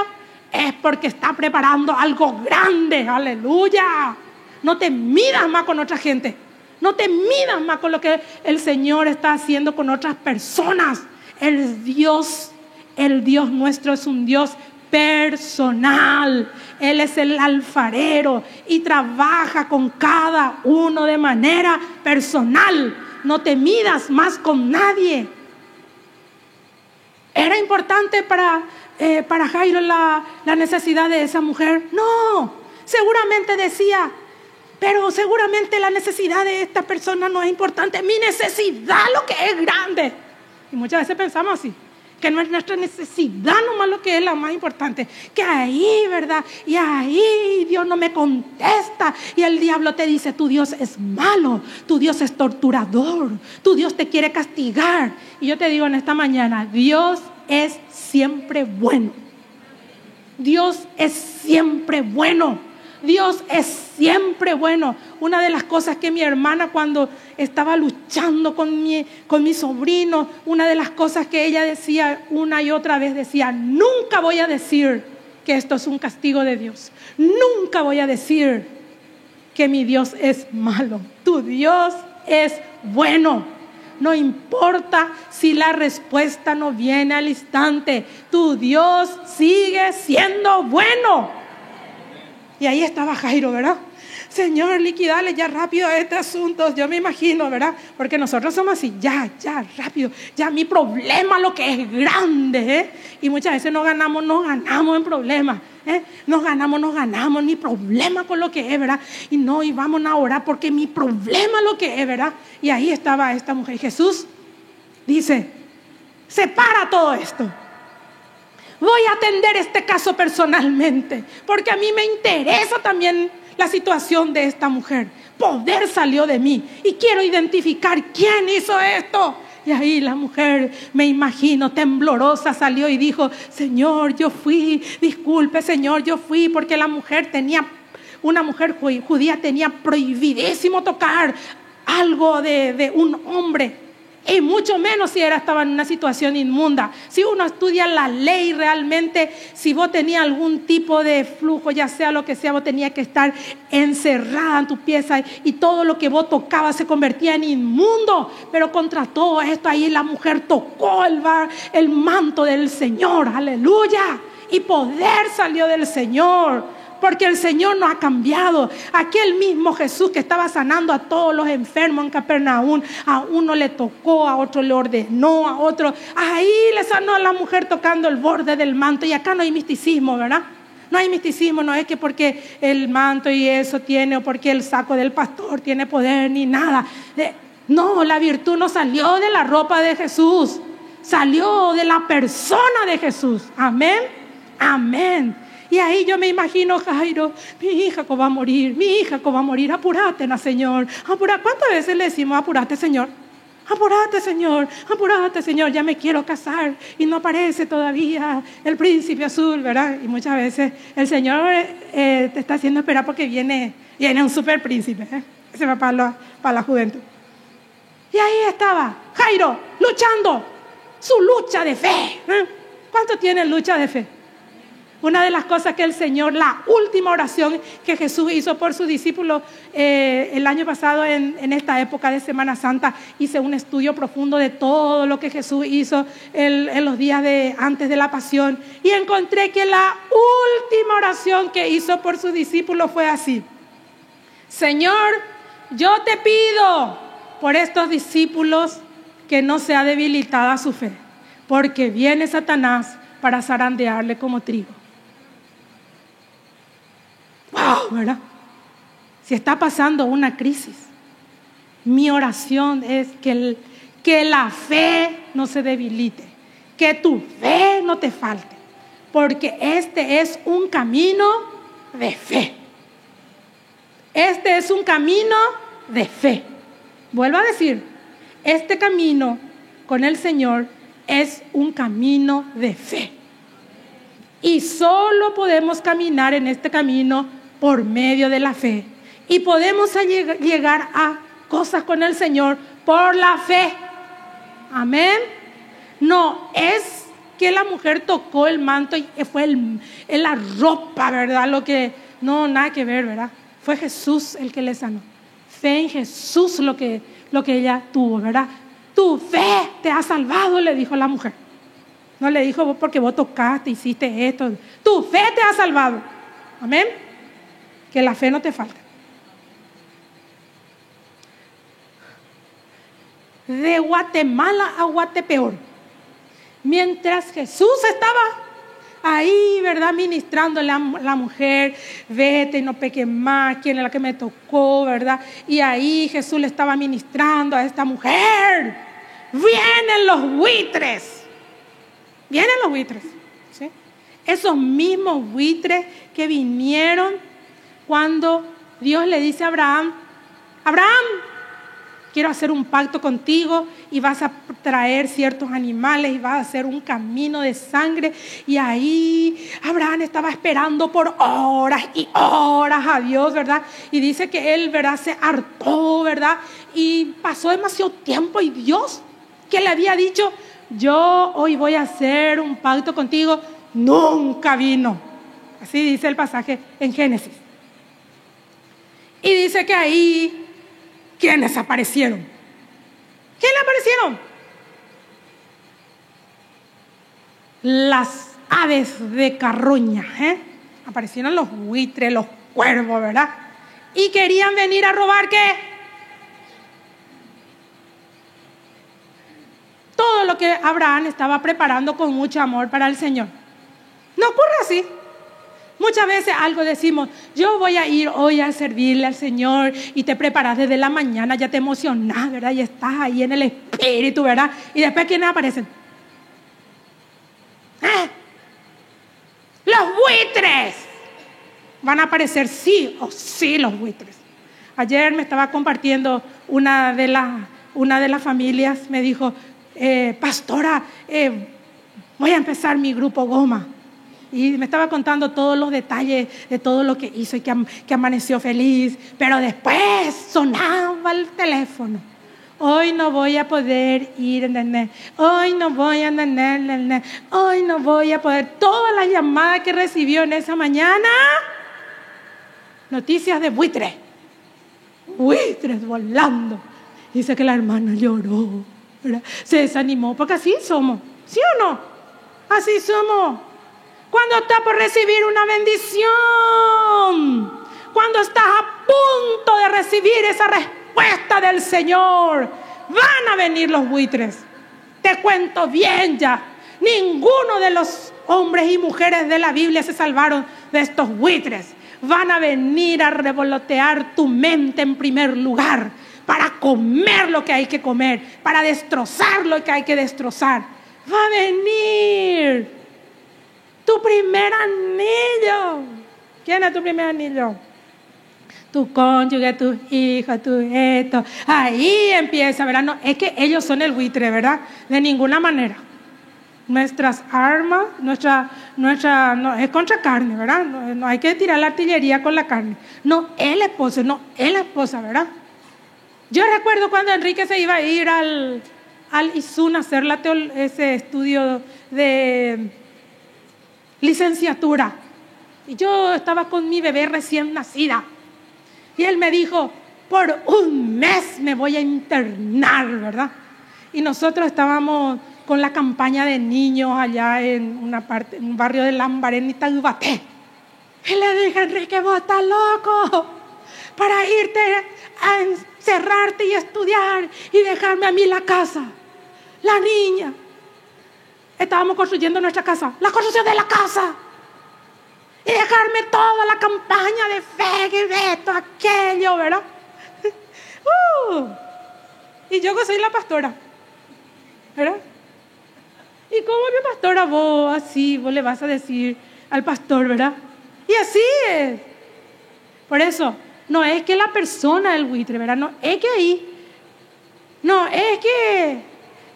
es porque está preparando algo grande. Aleluya. No te midas más con otra gente. No te midas más con lo que el Señor está haciendo con otras personas. El Dios nuestro es un Dios personal. Él es el alfarero y trabaja con cada uno de manera personal. No te midas más con nadie. ¿Era importante para Jairo la necesidad de esa mujer? No, seguramente decía, pero seguramente la necesidad de esta persona no es importante. Mi necesidad lo que es grande. Y muchas veces pensamos así, que no es nuestra necesidad nomás lo que es la más importante. Que ahí, ¿verdad? Y ahí Dios no me contesta. Y el diablo te dice, tu Dios es malo, tu Dios es torturador, tu Dios te quiere castigar. Y yo te digo en esta mañana, Dios es siempre bueno. Dios es siempre bueno. Dios es siempre bueno. Una de las cosas que mi hermana, cuando estaba luchando con mi sobrino, una de las cosas que ella decía una y otra vez, decía, nunca voy a decir que esto es un castigo de Dios. Nunca voy a decir que mi Dios es malo. Tu Dios es bueno. No importa si la respuesta no viene al instante. Tu Dios sigue siendo bueno. Y ahí estaba Jairo, ¿verdad? Señor, liquidale ya rápido este asunto. Yo me imagino, ¿verdad? Porque nosotros somos así, ya, rápido. Ya mi problema lo que es grande, ¿eh? Y muchas veces no ganamos en problemas, ¿eh? Nos ganamos, ni problema con lo que es, ¿verdad? Y vamos a orar porque mi problema lo que es, ¿verdad? Y ahí estaba esta mujer. Jesús dice, separa todo esto. Voy a atender este caso personalmente, porque a mí me interesa también la situación de esta mujer. Poder salió de mí y quiero identificar quién hizo esto. Y ahí la mujer, me imagino, temblorosa salió y dijo, Señor, yo fui, disculpe, Señor, yo fui, porque una mujer judía tenía prohibidísimo tocar algo de un hombre. Y mucho menos si estaba en una situación inmunda. Si uno estudia la ley realmente, si vos tenías algún tipo de flujo, ya sea lo que sea, vos tenías que estar encerrada en tu pieza y todo lo que vos tocabas se convertía en inmundo. Pero contra todo esto ahí la mujer tocó el manto del Señor, aleluya. Y poder salió del Señor. Porque el Señor no ha cambiado. Aquel mismo Jesús que estaba sanando a todos los enfermos en Capernaum, a uno le tocó, a otro le ordenó, a otro. Ahí le sanó a la mujer tocando el borde del manto. Y acá no hay misticismo, ¿verdad? No hay misticismo, no es que porque el manto y eso tiene, o porque el saco del pastor tiene poder, ni nada. No, la virtud no salió de la ropa de Jesús. Salió de la persona de Jesús. Amén, amén. Y ahí yo me imagino, Jairo, mi hija va a morir, apurate, Señor. ¿Cuántas veces le decimos, apurate, Señor? Apurate, Señor, ya me quiero casar y no aparece todavía el príncipe azul, ¿verdad? Y muchas veces el Señor te está haciendo esperar porque viene un super príncipe, ¿eh? Ese va para la juventud. Y ahí estaba Jairo luchando, su lucha de fe, ¿eh? ¿Cuánto tienen lucha de fe? Una de las cosas que el Señor, la última oración que Jesús hizo por sus discípulos el año pasado en esta época de Semana Santa, hice un estudio profundo de todo lo que Jesús hizo en los días antes de la pasión y encontré que la última oración que hizo por sus discípulos fue así: Señor, yo te pido por estos discípulos que no sea debilitada su fe, porque viene Satanás para zarandearle como trigo. Wow, ¿verdad? Si está pasando una crisis, mi oración es que la fe no se debilite, que tu fe no te falte, porque este es un camino de fe. Este es un camino de fe. Vuelvo a decir, este camino con el Señor es un camino de fe. Y solo podemos caminar en este camino por medio de la fe. Y podemos llegar a cosas con el Señor por la fe. Amén. No es que la mujer tocó el manto y fue en la ropa, ¿verdad? No, nada que ver, ¿verdad? Fue Jesús el que le sanó. Fe en Jesús lo que ella tuvo, ¿verdad? Tu fe te ha salvado, le dijo la mujer. No le dijo porque vos tocaste, hiciste esto. Tu fe te ha salvado. Amén. Que la fe no te falte. De Guatemala a Guatepeor, mientras Jesús estaba ahí, ¿verdad? Ministrándole a la mujer, vete y no peques más, quién es la que me tocó, ¿verdad? Y ahí Jesús le estaba ministrando a esta mujer. Vienen los buitres. ¿Sí? Esos mismos buitres que vinieron cuando Dios le dice a Abraham, quiero hacer un pacto contigo y vas a traer ciertos animales y vas a hacer un camino de sangre. Y ahí Abraham estaba esperando por horas y horas a Dios, ¿verdad? Y dice que él, ¿verdad?, se hartó, ¿verdad? Y pasó demasiado tiempo y Dios, que le había dicho, yo hoy voy a hacer un pacto contigo, nunca vino. Así dice el pasaje en Génesis. Y dice que ahí, ¿quiénes aparecieron? ¿Quiénes aparecieron? Las aves de carroña, ¿eh? Aparecieron los buitres, los cuervos, ¿verdad? Y querían venir a robar, ¿qué? Todo lo que Abraham estaba preparando con mucho amor para el Señor. No ocurre así. Muchas veces algo decimos, yo voy a ir hoy a servirle al Señor, y te preparas desde la mañana, ya te emocionas, ¿verdad? Y estás ahí en el espíritu, ¿verdad? Y después, ¿quiénes aparecen? ¡Los buitres! Van a aparecer sí o sí los buitres. Ayer me estaba compartiendo una de las familias, me dijo, pastora, voy a empezar mi grupo Goma. Y me estaba contando todos los detalles de todo lo que hizo y que amaneció feliz. Pero después sonaba el teléfono. Hoy no voy a poder ir, nene. Hoy no voy a, nene. Hoy no voy a poder. Todas las llamadas que recibió en esa mañana, noticias de buitres. Buitres volando. Dice que la hermana lloró, ¿verdad? Se desanimó, porque así somos. ¿Sí o no? Así somos. Cuando estás por recibir una bendición, cuando estás a punto de recibir esa respuesta del Señor, van a venir los buitres. Te cuento bien ya, ninguno de los hombres y mujeres de la Biblia se salvaron de estos buitres. Van a venir a revolotear tu mente en primer lugar, para comer lo que hay que comer, para destrozar lo que hay que destrozar. Va a venir tu primer anillo. ¿Quién es tu primer anillo? Tu cónyuge, tu hija, tu esto. Ahí empieza, ¿verdad? No, es que ellos son el buitre, ¿verdad? De ninguna manera. Nuestras armas, nuestra no es contra carne, ¿verdad? No hay que tirar la artillería con la carne. No, el esposo, no, es la esposa, ¿verdad? Yo recuerdo cuando Enrique se iba a ir al ISUN a hacer ese estudio de licenciatura. Y yo estaba con mi bebé recién nacida. Y él me dijo, por un mes me voy a internar, ¿verdad? Y nosotros estábamos con la campaña de niños allá en un barrio de Lambaré, en Taubaté. Y le dije, Enrique, vos estás loco para irte a encerrarte y estudiar y dejarme a mí la casa. La niña. Estábamos construyendo nuestra casa, la construcción de la casa. Y dejarme toda la campaña de fe, que esto, aquello, ¿verdad? Y yo que soy la pastora, ¿verdad? ¿Y cómo mi pastora vos así, vos le vas a decir al pastor, ¿verdad? Y así es. Por eso, no es que la persona del buitre, ¿verdad? No es que ahí, no es que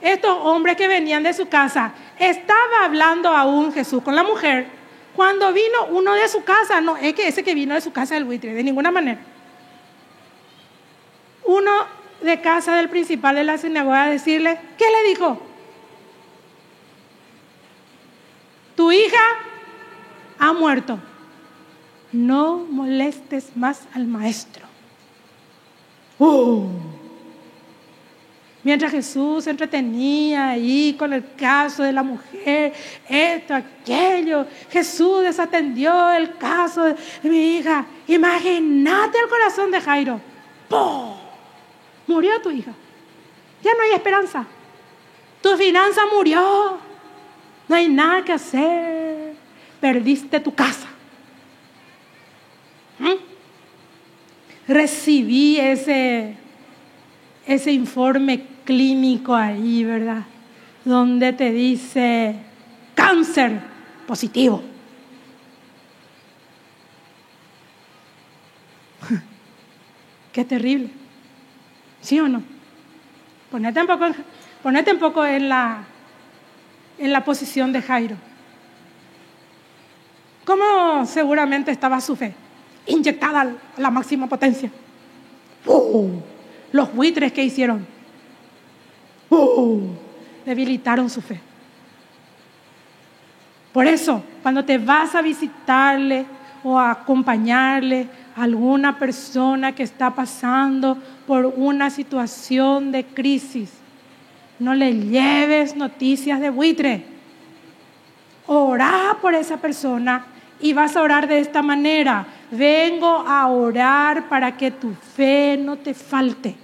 estos hombres que venían de su casa, estaba hablando aún Jesús con la mujer. Cuando vino uno de su casa, no es que ese que vino de su casa es el buitre, de ninguna manera. Uno de casa del principal de la sinagoga a decirle, ¿qué le dijo? Tu hija ha muerto. No molestes más al maestro. Mientras Jesús se entretenía ahí con el caso de la mujer, esto, aquello, Jesús desatendió el caso de mi hija. Imagínate el corazón de Jairo. ¡Pum! Murió tu hija. Ya no hay esperanza. Tu finanza murió. No hay nada que hacer. Perdiste tu casa. Recibí ese informe clínico ahí, ¿verdad? Donde te dice cáncer positivo. Qué terrible. ¿Sí o no? Ponete un poco en la posición de Jairo. ¿Cómo seguramente estaba su fe? Inyectada a la máxima potencia. Los buitres que hicieron, debilitaron su fe. Por eso, cuando te vas a visitarle o a acompañarle a alguna persona que está pasando por una situación de crisis, no le lleves noticias de buitre. Orá por esa persona y vas a orar de esta manera: vengo a orar para que tu fe no te falte,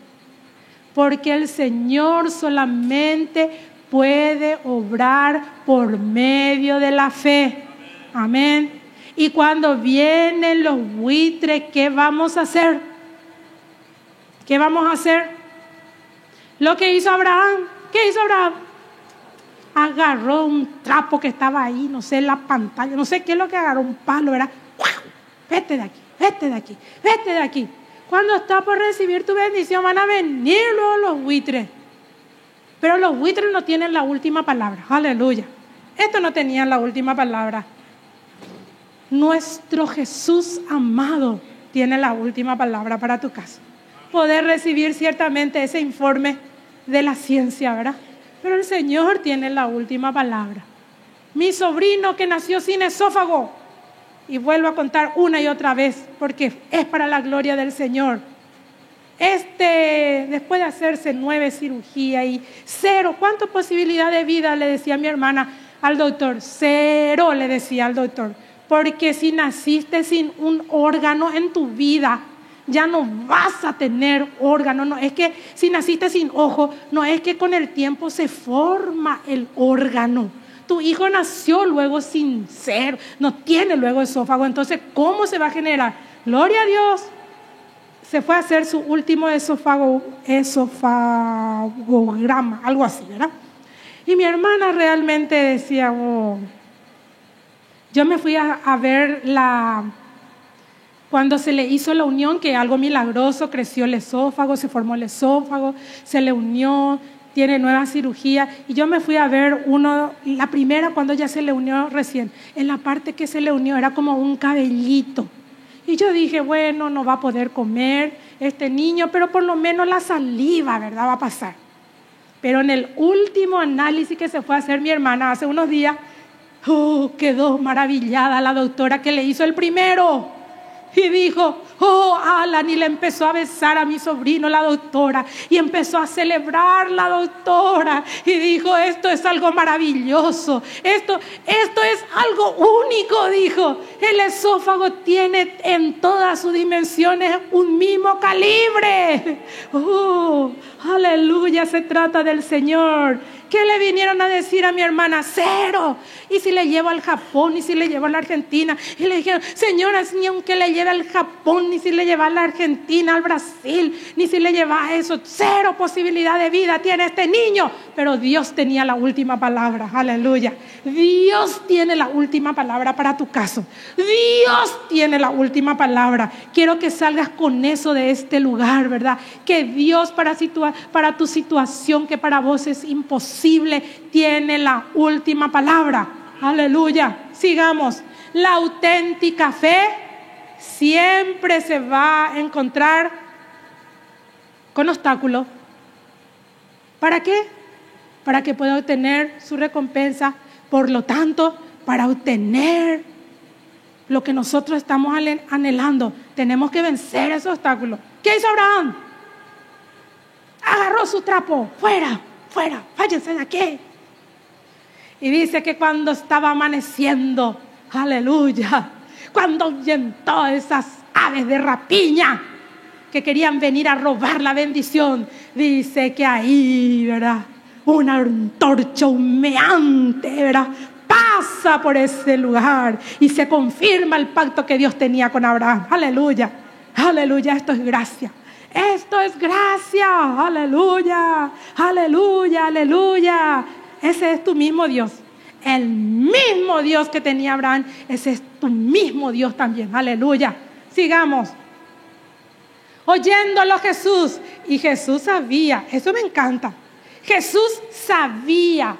porque el Señor solamente puede obrar por medio de la fe. Amén. Y cuando vienen los buitres, ¿qué vamos a hacer? ¿Qué vamos a hacer? Lo que hizo Abraham. ¿Qué hizo Abraham? Agarró un trapo que estaba ahí, no sé, en la pantalla, no sé qué es lo que agarró, un palo, era, vete de aquí, vete de aquí, vete de aquí. Cuando está por recibir tu bendición van a venir luego los buitres. Pero los buitres no tienen la última palabra. Aleluya. Estos no tenían la última palabra. Nuestro Jesús amado tiene la última palabra para tu caso. Poder recibir ciertamente ese informe de la ciencia, ¿verdad? Pero el Señor tiene la última palabra. Mi sobrino que nació sin esófago, y vuelvo a contar una y otra vez, porque es para la gloria del Señor. Después de hacerse 9 cirugías y 0, ¿cuánta posibilidad de vida? Le decía mi hermana al doctor. 0, le decía al doctor. Porque si naciste sin un órgano en tu vida, ya no vas a tener órgano. No es que si naciste sin ojo, no es que con el tiempo se forma el órgano. Tu hijo nació luego sin ser, no tiene luego esófago. Entonces, ¿cómo se va a generar? Gloria a Dios. Se fue a hacer su último esofagograma, algo así, ¿verdad? Y mi hermana realmente decía, oh. Yo me fui a ver cuando se le hizo la unión, que algo milagroso, creció el esófago, se formó el esófago, se le unió, tiene nueva cirugía. Y yo me fui a ver la primera cuando ya se le unió recién. En la parte que se le unió era como un cabellito. Y yo dije, bueno, no va a poder comer este niño, pero por lo menos la saliva, ¿verdad? Va a pasar. Pero en el último análisis que se fue a hacer mi hermana hace unos días, quedó maravillada la doctora que le hizo el primero. Y dijo, Alan, y le empezó a besar a mi sobrino la doctora, y empezó a celebrar la doctora, y dijo, esto es algo maravilloso, esto es algo único, dijo. El esófago tiene en todas sus dimensiones un mismo calibre. Aleluya, se trata del Señor. ¿Qué le vinieron a decir a mi hermana? 0. Y si le llevo al Japón, y si le llevo a la Argentina. Y le dijeron, señora, ni aunque le lleve al Japón, ni si le lleva a la Argentina, al Brasil, ni si le lleva a eso, 0 posibilidad de vida tiene este niño. Pero Dios tenía la última palabra. Aleluya. Dios tiene la última palabra para tu caso. Dios tiene la última palabra. Quiero que salgas con eso de este lugar, ¿verdad? Que Dios para tu situación, que para vos es imposible, tiene la última palabra. Aleluya. Sigamos. La auténtica fe siempre se va a encontrar con obstáculos. ¿Para qué? Para que pueda obtener su recompensa. Por lo tanto, para obtener lo que nosotros estamos anhelando, tenemos que vencer esos obstáculos. ¿Qué hizo Abraham? Agarró su trapo. Fuera, váyanse de aquí. Y dice que cuando estaba amaneciendo, aleluya, cuando ahuyentó esas aves de rapiña que querían venir a robar la bendición, dice que ahí, ¿verdad?, una antorcha humeante, ¿verdad?, pasa por ese lugar y se confirma el pacto que Dios tenía con Abraham. Aleluya, aleluya, esto es gracia. Esto es gracia, aleluya, aleluya, aleluya. Ese es tu mismo Dios. El mismo Dios que tenía Abraham, ese es tu mismo Dios también, aleluya. Sigamos. Oyéndolo Jesús, y Jesús sabía, eso me encanta. Jesús sabía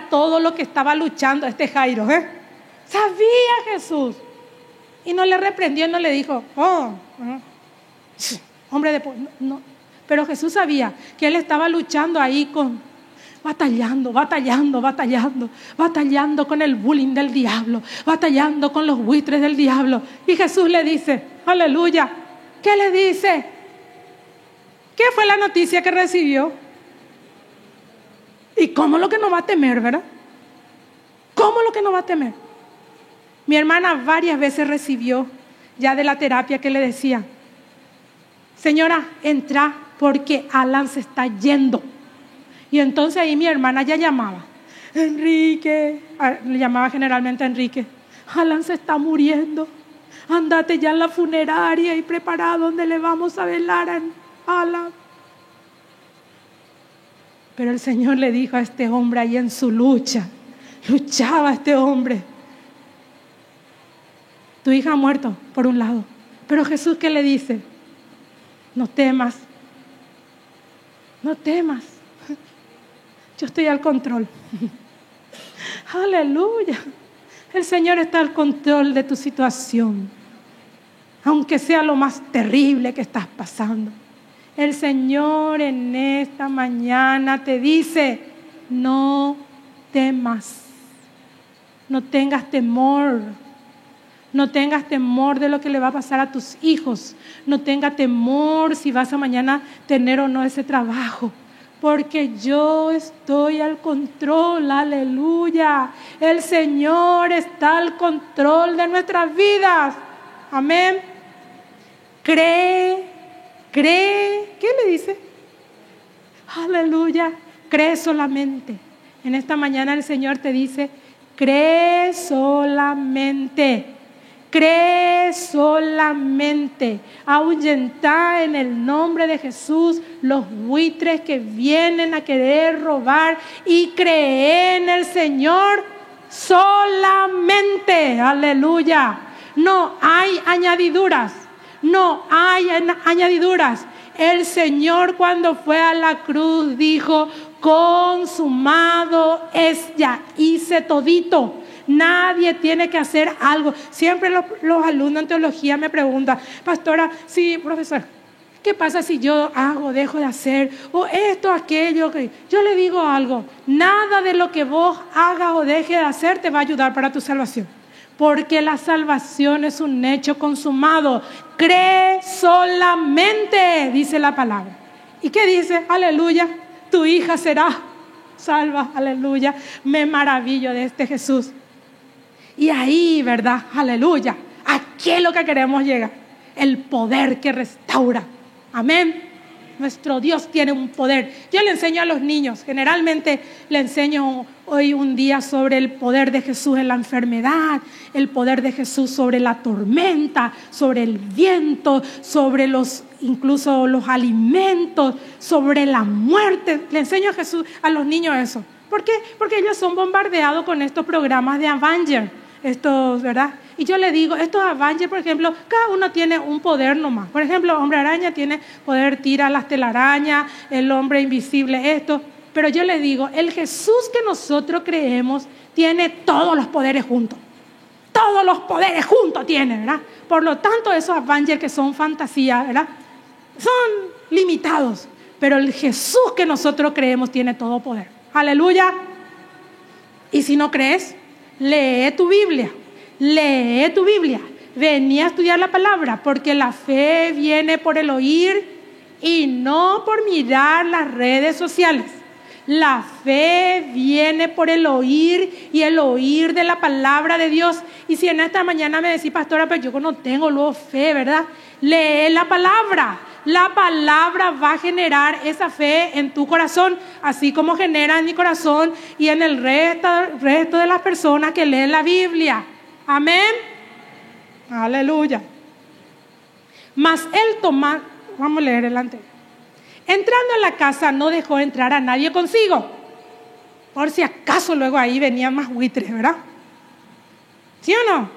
todo lo que estaba luchando este Jairo, Sabía Jesús. Y no le reprendió, no le dijo, hombre de no. Pero Jesús sabía que él estaba luchando ahí batallando con el bullying del diablo, batallando con los buitres del diablo. Y Jesús le dice, aleluya, ¿qué le dice? ¿Qué fue la noticia que recibió? ¿Y cómo lo que no va a temer, verdad? ¿Cómo lo que no va a temer? Mi hermana varias veces recibió ya de la terapia que le decía: señora, entra porque Alan se está yendo. Y entonces ahí mi hermana ya llamaba: Enrique, le llamaba generalmente a Enrique: Alan se está muriendo, andate ya en la funeraria y prepara donde le vamos a velar a Alan. Pero el Señor le dijo a este hombre ahí en su lucha, luchaba este hombre: tu hija ha muerto, por un lado, pero Jesús, ¿qué le dice? No temas, no temas, yo estoy al control. Aleluya. El Señor está al control de tu situación, aunque sea lo más terrible que estás pasando. El Señor en esta mañana te dice: no temas, no tengas temor. No tengas temor de lo que le va a pasar a tus hijos. No tengas temor si vas a mañana tener o no ese trabajo. Porque yo estoy al control, aleluya. El Señor está al control de nuestras vidas. Amén. Cree. ¿Qué le dice? Aleluya. Cree solamente. En esta mañana el Señor te dice: cree solamente. Cree solamente. Ahuyenta en el nombre de Jesús los buitres que vienen a querer robar, y cree en el Señor solamente. Aleluya. No hay añadiduras. No hay añadiduras. El Señor, cuando fue a la cruz, dijo: consumado es, ya hice todito. Nadie tiene que hacer algo. Siempre los alumnos en teología me preguntan: pastora, sí, profesor, ¿qué pasa si yo hago, dejo de hacer, o esto, aquello? Yo le digo algo: nada de lo que vos hagas o dejes de hacer te va a ayudar para tu salvación, porque la salvación es un hecho consumado. Cree solamente, dice la palabra. ¿Y qué dice? Aleluya, tu hija será salva. Aleluya, me maravillo de este Jesús. Y ahí, ¿verdad? Aleluya, aquí es lo que queremos llegar: el poder que restaura. Amén. Nuestro Dios tiene un poder. Yo le enseño a los niños, generalmente le enseño hoy un día sobre el poder de Jesús en la enfermedad, el poder de Jesús sobre la tormenta, sobre el viento, sobre incluso los alimentos, sobre la muerte. Le enseño a los niños eso. ¿Por qué? Porque ellos son bombardeados con estos programas de Avenger, ¿verdad? Y yo le digo, estos Avengers, por ejemplo, cada uno tiene un poder nomás. Por ejemplo, Hombre Araña tiene poder, tira las telarañas, el Hombre Invisible esto. Pero yo le digo, el Jesús que nosotros creemos tiene todos los poderes juntos. Todos los poderes juntos tiene, ¿verdad? Por lo tanto, esos Avengers que son fantasía, ¿verdad? Son limitados. Pero el Jesús que nosotros creemos tiene todo poder. Aleluya. Y si no crees, lee tu Biblia. Lee tu Biblia. Vení a estudiar la palabra, porque la fe viene por el oír y no por mirar las redes sociales. La fe viene por el oír, y el oír de la palabra de Dios. Y si en esta mañana me decís: pastora, pero yo no tengo luego fe, ¿verdad? Lee la palabra. La palabra va a generar esa fe en tu corazón, así como genera en mi corazón y en el resto de las personas que leen la Biblia. Amén. Aleluya. Mas él vamos a leer el anterior. Entrando en la casa, no dejó entrar a nadie consigo, por si acaso luego ahí venían más buitres, ¿verdad? ¿Sí o no?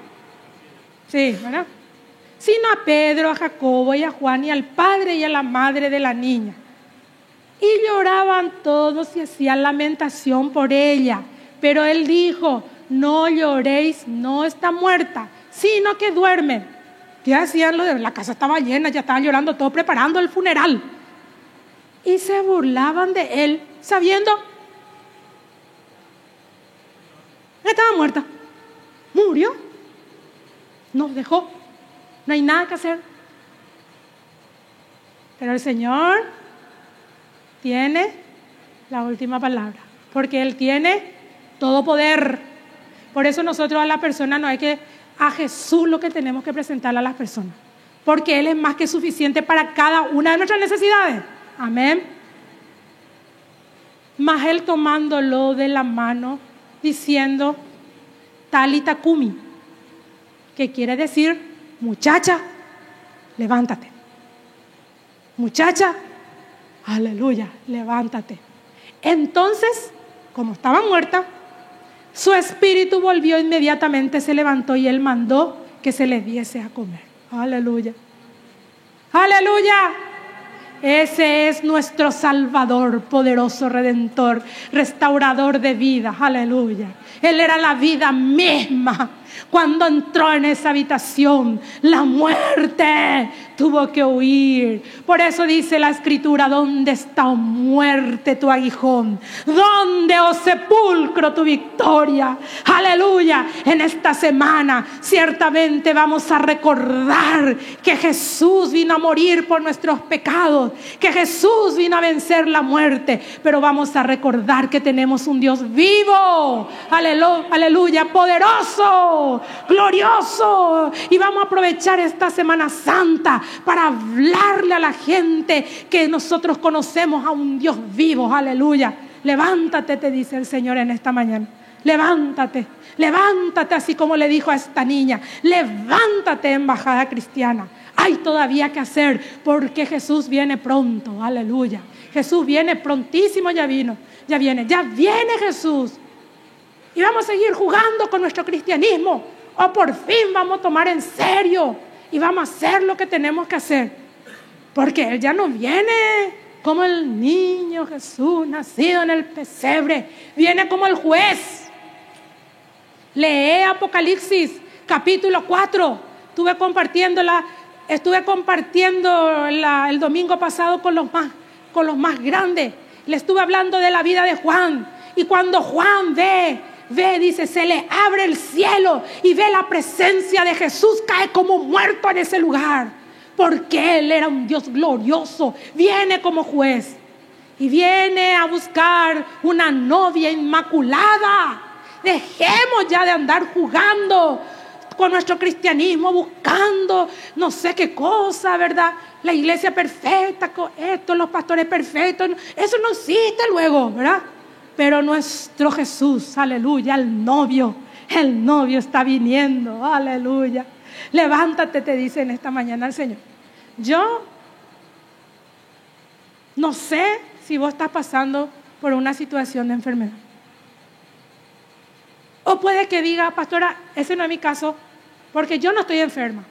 Sí, ¿verdad? Sino a Pedro, a Jacobo y a Juan, y al padre y a la madre de la niña. Y lloraban todos y hacían lamentación por ella. Pero él dijo: no lloréis, no está muerta, sino que duerme. ¿Qué hacían? La casa estaba llena, ya estaban llorando todos, preparando el funeral. Y se burlaban de él, sabiendo que estaba muerta. Murió. Nos dejó. No hay nada que hacer. Pero el Señor tiene la última palabra, porque Él tiene todo poder. Por eso nosotros a la persona no hay que a Jesús lo que tenemos que presentarle a las personas, porque Él es más que suficiente para cada una de nuestras necesidades. Amén. Mas Él tomándolo de la mano, diciendo, Talita Kumi, que quiere decir, muchacha, levántate. Muchacha, aleluya, levántate. Entonces, como estaba muerta, su espíritu volvió inmediatamente, se levantó y Él mandó que se le diese a comer. Aleluya. Aleluya. Ese es nuestro Salvador, poderoso Redentor, restaurador de vida. Aleluya. Él era la vida misma. Cuando entró en esa habitación, la muerte tuvo que huir. Por eso dice la Escritura, ¿dónde está, oh muerte, tu aguijón? ¿Dónde, oh sepulcro, tu victoria? Aleluya. En esta semana ciertamente vamos a recordar que Jesús vino a morir por nuestros pecados, que Jesús vino a vencer la muerte, pero vamos a recordar que tenemos un Dios vivo, aleluya, poderoso, glorioso, y vamos a aprovechar esta Semana Santa para hablarle a la gente que nosotros conocemos a un Dios vivo. Aleluya. Levántate, te dice el Señor en esta mañana. Levántate, levántate, así como le dijo a esta niña. Levántate, embajada cristiana. Hay todavía que hacer, porque Jesús viene pronto. Aleluya. Jesús viene prontísimo, ya viene Jesús. Y vamos a seguir jugando con nuestro cristianismo, o por fin vamos a tomar en serio y vamos a hacer lo que tenemos que hacer, porque Él ya no viene como el niño Jesús nacido en el pesebre, viene como el juez. Lee Apocalipsis capítulo 4. Estuve compartiendo el domingo pasado con los más grandes. Le estuve hablando de la vida de Juan, y cuando Juan ve, dice, se le abre el cielo y ve la presencia de Jesús, cae como muerto en ese lugar, porque Él era un Dios glorioso. Viene como juez y viene a buscar una novia inmaculada. Dejemos ya de andar jugando con nuestro cristianismo, buscando no sé qué cosa, ¿verdad? La iglesia perfecta, con esto, los pastores perfectos. Eso no existe luego, ¿verdad? Pero nuestro Jesús, aleluya, el novio está viniendo, aleluya. Levántate, te dice en esta mañana el Señor. Yo no sé si vos estás pasando por una situación de enfermedad. O puede que diga, pastora, ese no es mi caso, porque yo no estoy enferma.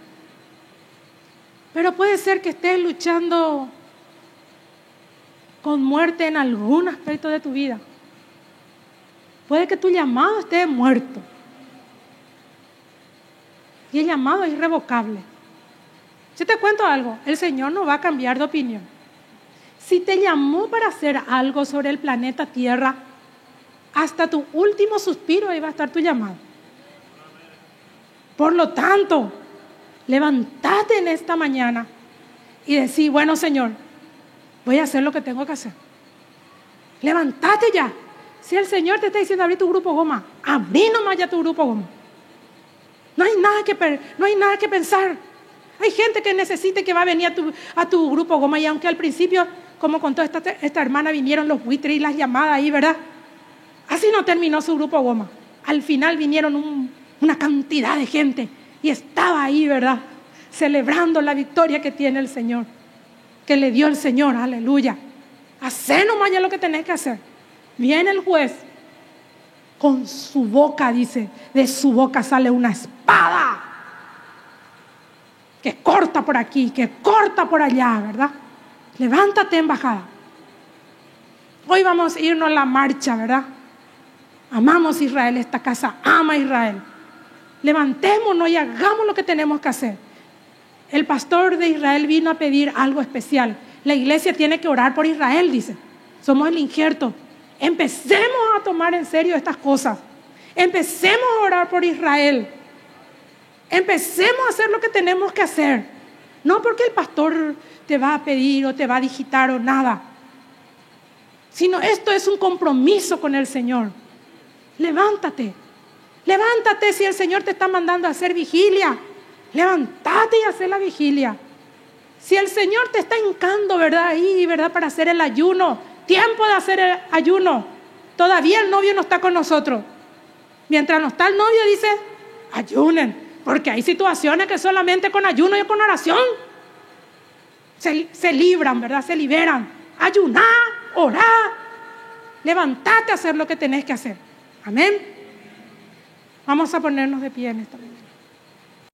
Pero puede ser que estés luchando con muerte en algún aspecto de tu vida. Puede que tu llamado esté muerto. Y el llamado es irrevocable. Yo te cuento algo, el Señor no va a cambiar de opinión. Si te llamó para hacer algo sobre el planeta Tierra, hasta tu último suspiro ahí va a estar tu llamado. Por lo tanto, levántate en esta mañana y decir, bueno, Señor, voy a hacer lo que tengo que hacer. Levántate ya. Si el Señor te está diciendo abrir tu grupo Goma, abrí nomás ya tu grupo Goma. No hay nada que pensar. Hay gente que necesita, que va a venir a tu grupo Goma, y aunque al principio, como contó esta hermana, vinieron los buitres y las llamadas ahí, ¿verdad? Así no terminó su grupo Goma. Al final vinieron una cantidad de gente y estaba ahí, ¿verdad? Celebrando la victoria que tiene el Señor, que le dio el Señor, aleluya. Hacé nomás ya lo que tenés que hacer. Viene el juez, con su boca, dice, de su boca sale una espada que corta por aquí, que corta por allá, ¿verdad? Levántate, embajada. Hoy vamos a irnos a la marcha, ¿verdad? Amamos Israel, esta casa ama Israel. Levantémonos y hagamos lo que tenemos que hacer. El pastor de Israel vino a pedir algo especial. La iglesia tiene que orar por Israel, dice. Somos el injerto. Empecemos a tomar en serio estas cosas. Empecemos a orar por Israel. Empecemos a hacer lo que tenemos que hacer. No porque el pastor te va a pedir o te va a digitar o nada, sino esto es un compromiso con el Señor. Levántate. Levántate si el Señor te está mandando a hacer vigilia. Levántate y haz la vigilia. Si el Señor te está hincando, ¿verdad? Ahí, ¿verdad? Para hacer el ayuno. Tiempo de hacer el ayuno. Todavía el novio no está con nosotros. Mientras no está el novio, dice, ayunen. Porque hay situaciones que solamente con ayuno y con oración se libran, ¿verdad? Se liberan. Ayuná, orá. Levántate a hacer lo que tenés que hacer. Amén. Vamos a ponernos de pie en esta mañana.